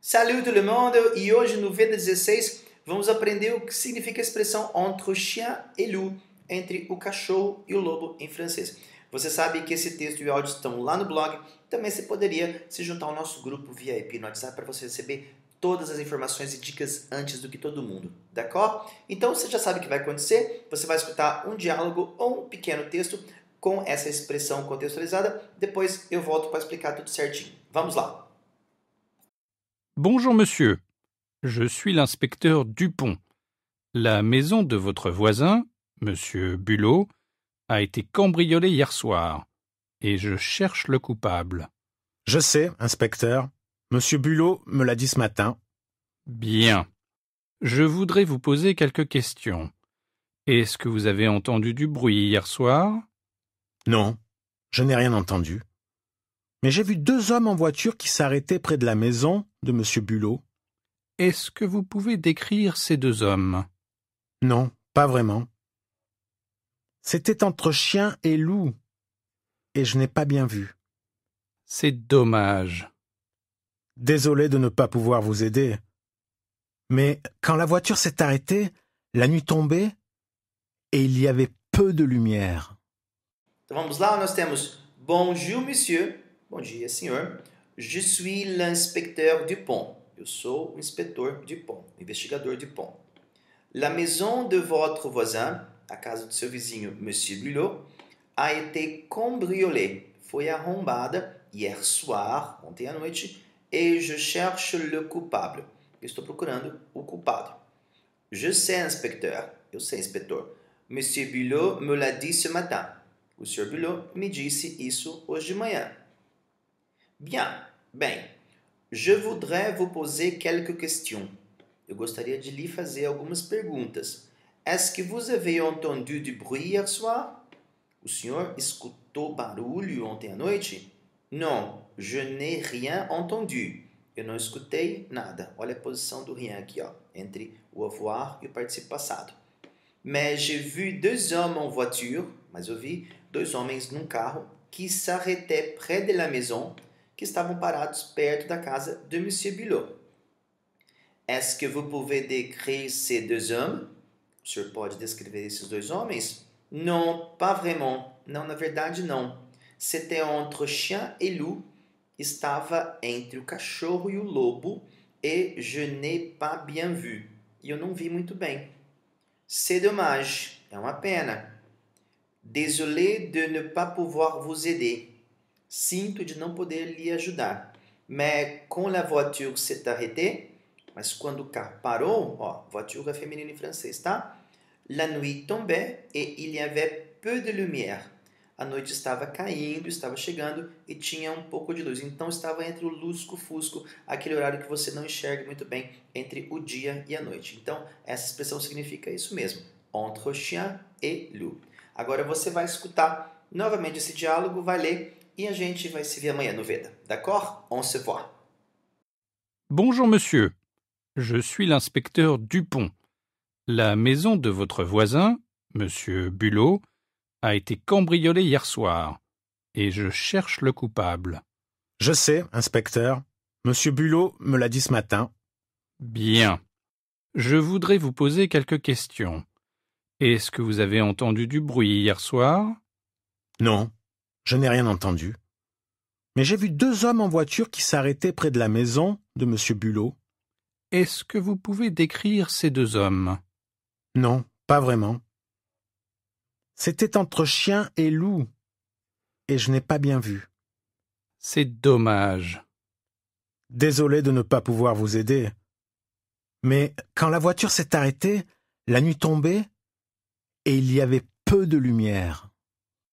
Salut tout le monde! E hoje no VD16 vamos aprender o que significa a expressão entre chien et loup, entre o cachorro e o lobo em francês. Você sabe que esse texto e o áudio estão lá no blog. Também você poderia se juntar ao nosso grupo VIP no WhatsApp para você receber todas as informações e dicas antes do que todo mundo, d'accord? Então você já sabe o que vai acontecer. Você vai escutar um diálogo ou um pequeno texto com essa expressão contextualizada. Depois eu volto para explicar tudo certinho. Vamos lá! Bonjour monsieur, je suis l'inspecteur Dupont. La maison de votre voisin, monsieur Bulot, a été cambriolée hier soir et je cherche le coupable. Je sais, inspecteur. Monsieur Bulot me l'a dit ce matin. Bien. Je voudrais vous poser quelques questions. Est-ce que vous avez entendu du bruit hier soir? Non, je n'ai rien entendu. Mais j'ai vu deux hommes en voiture qui s'arrêtaient près de la maison de monsieur Bulot. Est-ce que vous pouvez décrire ces deux hommes? Non, pas vraiment. C'était entre chien et loup, et je n'ai pas bien vu. C'est dommage. Désolé de ne pas pouvoir vous aider. Mais quand la voiture s'est arrêtée, la nuit tombait, et il y avait peu de lumière. Então vamos lá, nós temos Bonjour monsieur, bom dia senhor, je suis l'inspecteur Dupont, eu sou o inspetor Dupont, o investigador Dupont. La maison de votre voisin, a casa do seu vizinho monsieur Bulot, a été cambriolée, foi arrombada hier soir, ontem à noite, et je cherche le coupable, eu estou procurando o culpado. Je sais inspecteur, eu sei inspetor, monsieur Bulot me l'a dit ce matin. O Sr. Bulot me disse isso hoje de manhã. Bien, bem, je voudrais vous poser quelques questions. Eu gostaria de lhe fazer algumas perguntas. Est-ce que vous avez entendu du bruit hier soir? O senhor escutou barulho ontem à noite? Non, je n'ai rien entendu. Eu não escutei nada. Olha a posição do rien aqui, ó, entre o avoir e o participe passado. Mais j'ai vu deux hommes en voiture, mas eu vi dois homens num carro qui s'arrêtaient près de la maison, que estavam parados perto da casa de monsieur Bulot. Est-ce que vous pouvez décrire ces deux hommes? O senhor pode descrever esses dois homens? Non, pas vraiment. Não, na verdade não. C'était entre chien et loup. Estava entre o cachorro e o lobo. Et je n'ai pas bien vu. E eu não vi muito bem. C'est dommage. É uma pena. Désolé de ne pas pouvoir vous aider. Sinto de não poder lhe ajudar. Mais quand la voiture s'est arrêtée, mas quando o carro parou, ó, voiture é feminino em francês, tá? La nuit tombait et il y avait peu de lumière. A noite estava caindo, estava chegando e tinha um pouco de luz. Então estava entre o lusco-fusco, aquele horário que você não enxerga muito bem entre o dia e a noite. Então essa expressão significa isso mesmo. Entre chien et loup. Agora você vai escutar novamente esse diálogo, vai ler e a gente vai se ver amanhã no Veda. D'accord? On se voit. Bonjour monsieur, je suis l'inspecteur Dupont. La maison de votre voisin, monsieur Bulot, a été cambriolée hier soir et je cherche le coupable. Je sais, inspecteur. Monsieur Bulot me l'a dit ce matin. Bien. Je voudrais vous poser quelques questions. Est-ce que vous avez entendu du bruit hier soir? Non, je n'ai rien entendu. Mais j'ai vu deux hommes en voiture qui s'arrêtaient près de la maison de monsieur Bulot. Est-ce que vous pouvez décrire ces deux hommes? Non, pas vraiment. C'était entre chien et loup, et je n'ai pas bien vu. C'est dommage. Désolé de ne pas pouvoir vous aider. Mais quand la voiture s'est arrêtée, la nuit tombait, et il y avait peu de lumière.